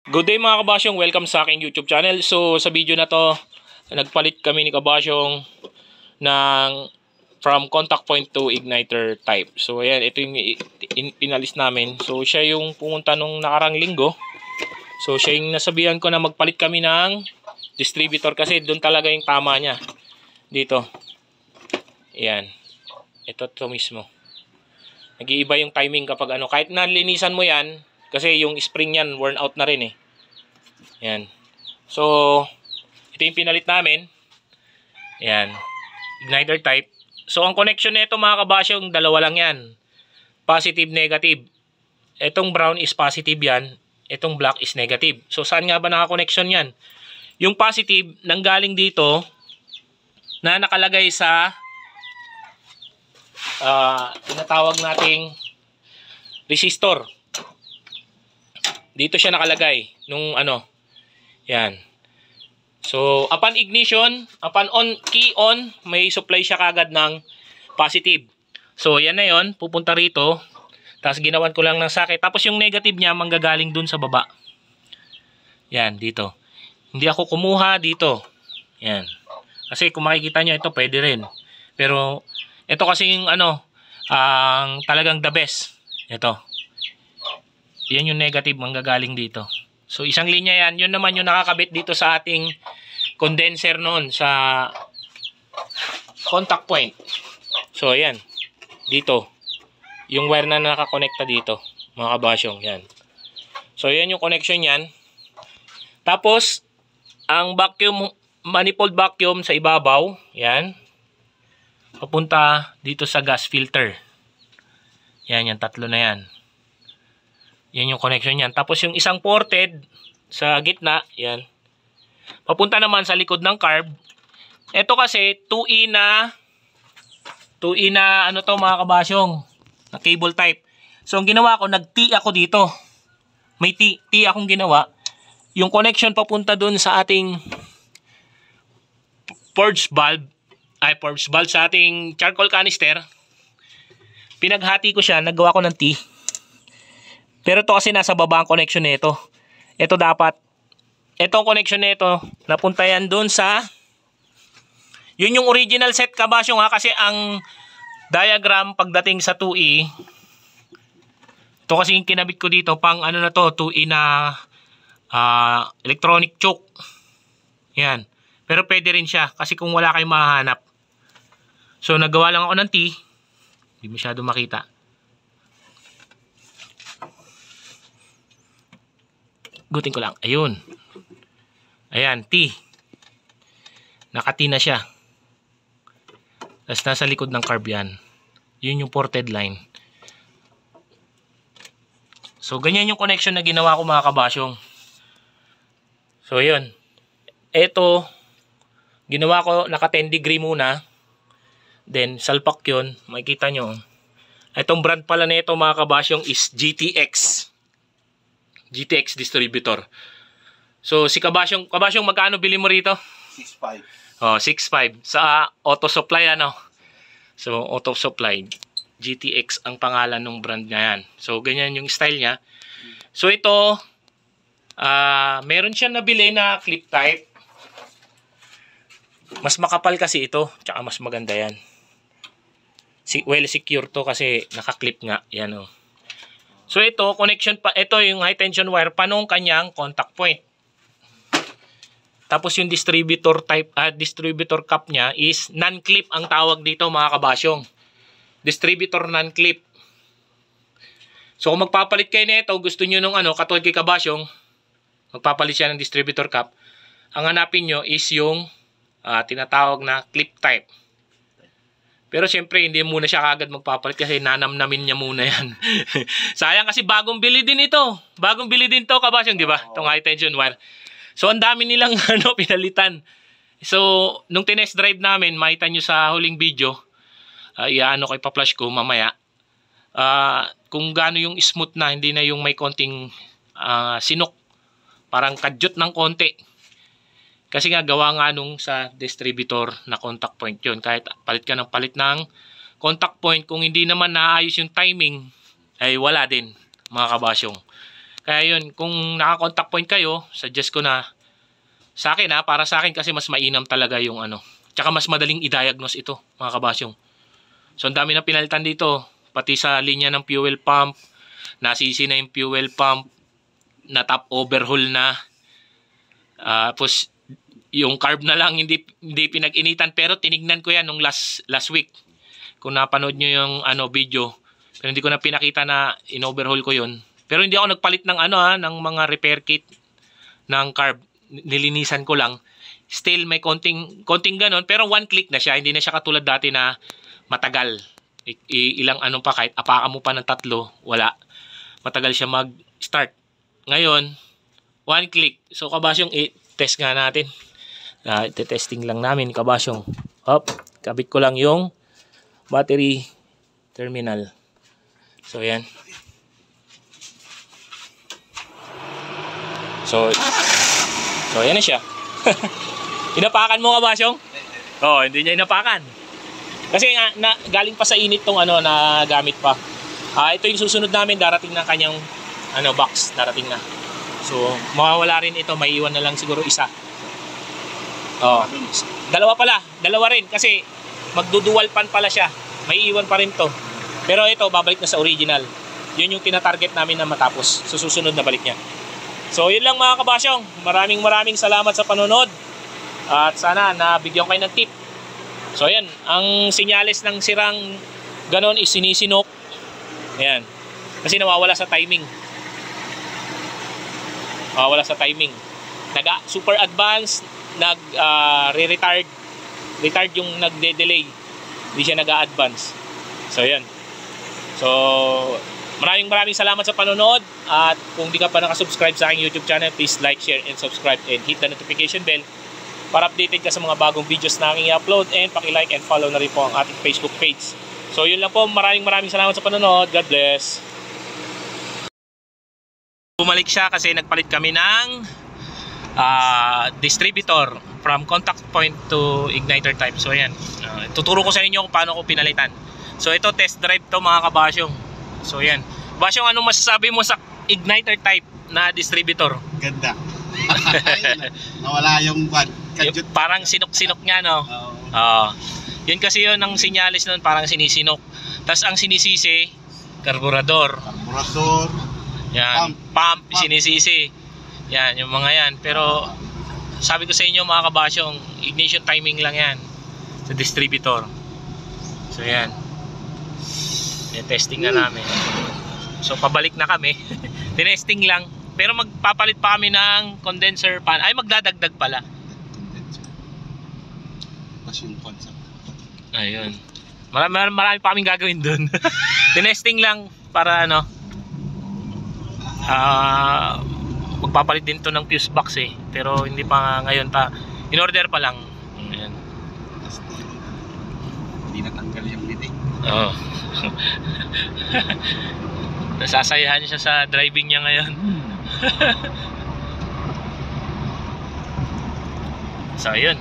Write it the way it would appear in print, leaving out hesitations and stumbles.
Good day mga kabasyong, welcome sa aking YouTube channel. So sa video na to, nagpalit kami ni kabasyong ng from contact point to igniter type. So ayan, ito yung pinalis namin. So siya yung pumunta nung nakarang linggo. So siya yung nasabihan ko na magpalit kami ng distributor kasi doon talaga yung tama niya. Dito. Ayan. Ito mismo. Nag-iiba yung timing kapag ano. Kahit nalinisan mo yan, kasi yung spring yan, worn out na rin eh. Yan. So, ito yung pinalit namin. Yan. Igniter type. So, ang connection nito mga kabasyong, dalawa lang yan. Positive, negative. Itong brown is positive yan. Itong black is negative. So, saan nga ba naka-connection yan? Yung positive, nanggaling dito, na nakalagay sa tinatawag nating resistor. Dito siya nakalagay nung ano. Yan. So, upon ignition, upon key on, may supply siya kagad ng positive. So, yan na yon, pupunta rito. Tapos ginawan ko lang ng socket. Tapos yung negative niya manggagaling dun sa baba. Yan, dito. Hindi ako kumuha dito. Yan. Kasi kung makikita nyo, ito pwede rin. Pero, ito kasi yung ano, ang talagang the best. Ito. Yan yung negative manggagaling dito. So isang linya yan. Yun naman yung nakakabit dito sa ating condenser noon sa contact point. So ayan. Dito. Yung wire na nakakonekta dito. Mga kabasyong. Yan. So yan yung connection yan. Tapos ang vacuum, manifold vacuum sa ibabaw. Yan. Papunta dito sa gas filter. Yan. Yung tatlo na yan. Yan yung connection niyan. Tapos yung isang ported sa gitna, yan. Papunta naman sa likod ng carb. Ito kasi 2E na ano to mga kabasyong, na cable type. So ang ginawa ko, nag-T ako dito. May T akong ginawa. Yung connection papunta dun sa ating purge valve sa ating charcoal canister. Pinaghati ko siya, naggawa ko ng T. Pero ito kasi nasa baba ang connection nito. Ito dapat, itong connection nito, napunta yan dun sa, yun yung original set kabasyong ha, kasi ang diagram pagdating sa 2E, ito kasi yung kinabit ko dito, pang ano na to, 2E na electronic choke. Yan. Pero pwede rin siya, kasi kung wala kayong mahanap. So nagawa lang ako ng T, hindi masyado makita. Gutin ko lang. Ayun. Ayan. T. Naka-T na siya. Tapos nasa likod ng carb yan. Yun yung ported line. So, ganyan yung connection na ginawa ko mga kabasyong. So, yun. Ito, ginawa ko naka 10 degree muna. Then, salpak yun. Makikita nyo. Itong brand pala na ito mga kabasyong is GTX distributor. So si Kabasyong, magkano bili mo rito? 6.5. Oh, 6.5 sa Auto Supply ano. So Auto Supply GTX ang pangalan ng brand niya yan. So ganyan yung style niya. So ito meron siya nabili na clip type. Mas makapal kasi ito, tsaka mas maganda yan. Well secure to kasi naka-clip nga yan oh. So ito, connection pa, ito yung high tension wire panong kanyang contact point. Tapos yung distributor type, distributor cap niya is non-clip ang tawag dito mga kabasyong. Distributor non-clip. So kung magpapalit kayo nito, gusto niyo nung ano, katulad kay kabasyong, magpapalit siya ng distributor cap. Ang hanapin nyo is yung tinatawag na clip type. Pero syempre hindi muna siya kagad magpapalit kasi nanamnamin niya muna yan. Sayang kasi bagong bili din ito. Bagong bili din to kabasyong, di ba? Itong high tension wire. So ang dami nilang ano pinalitan. So nung tinest drive namin, makita nyo sa huling video, iaano ko ipa-flash ko mamaya. Kung gaano yung smooth na, hindi na yung may konting sinok. Parang kadyot ng konti. Kasi nga gawa nga nung sa distributor na contact point yun. Kahit palit ka ng palit ng contact point, kung hindi naman naayos yung timing, ay wala din mga kabasyong. Kaya yun, kung naka-contact point kayo, suggest ko na sa akin para sa akin kasi mas mainam talaga yung ano. Tsaka mas madaling i-diagnose ito, mga kabasyong. So, ang dami na pinalitan dito. Pati sa linya ng fuel pump, nasisi na yung fuel pump, na top overhaul na. Tapos, yung carb na lang, hindi pinag-initan. Pero tinignan ko yan nung last week. Kung napanood nyo yung video. Pero hindi ko na pinakita na in-overhaul ko yun. Pero hindi ako nagpalit ng ng mga repair kit ng carb. Nilinisan ko lang. Still may konting ganon, pero one click na siya. Hindi na siya katulad dati na matagal. Ilang pa, kahit apakan mo pa ng 3, wala. Matagal siya mag-start. Ngayon, one click. So kabasyong, i-test nga natin. Testing lang namin kabasyong. Hop, kabit ko lang yung battery terminal. So yan. So yan na siya. Inapakan mo kabasyong? Oo, hindi niya inapakan. Kasi nga, galing pa sa init tong na gamit pa. Ito yung susunod namin, darating na kanyang box, darating na. So, mawawala rin ito, may iwan na lang siguro isa. Dalawa rin kasi magdudual pan pala siya. May iwan pa rin to. Pero ito, babalik na sa original. Yun yung tinatarget namin na matapos. So, susunod na balik niya. So, yun lang mga kabasyong. Maraming salamat sa panonood. At sana nabigyan kayo ng tip. So, ayan. Ang senyales ng sirang ganon is sinisinok. Ayan. Kasi nawawala sa timing. Super advanced. Retard yung nagde-delay. Hindi siya nag-a-advance. So, ayan. So, maraming salamat sa panonood. At kung di ka pa nakasubscribe sa aking YouTube channel, please like, share, and subscribe. And hit the notification bell para updated ka sa mga bagong videos na aking i-upload. And paki-like and follow na rin po ang ating Facebook page. So yun lang po. Maraming salamat sa panonood. God bless. Bumalik siya kasi nagpalit kami ng distributor from contact point to igniter type. So yan. Tuturo ko sa inyo kung paano ko pinalitan. So ito test drive to mga kabasyong. So yan. Basyong, anong masasabi mo sa igniter type na distributor? Ganda. Nawala yung parang sinok-sinok niya, no? Yun kasi yun ang sinyalis nun, parang sinisinok. Tapos ang sinisisi, karburador. Yan, pump, sinisisi. Yan, yung mga yan. Pero sabi ko sa inyo mga kabasyong, ignition timing lang yan sa distributor. So yan. Testing na namin. So pabalik na kami. Tinesting lang. Pero magpapalit pa kami ng condenser pan. Ay, magdadagdag pala. Tapos yung concept. Ayun. Marami pa kaming gagawin dun. Tinesting lang para magpapalit din to ng fuse box eh. Pero hindi pa ngayon pa. In order pa lang. Ayan. Hindi natanggal yung litik. Oo. Nasasayahan siya sa driving niya ngayon. So ayun.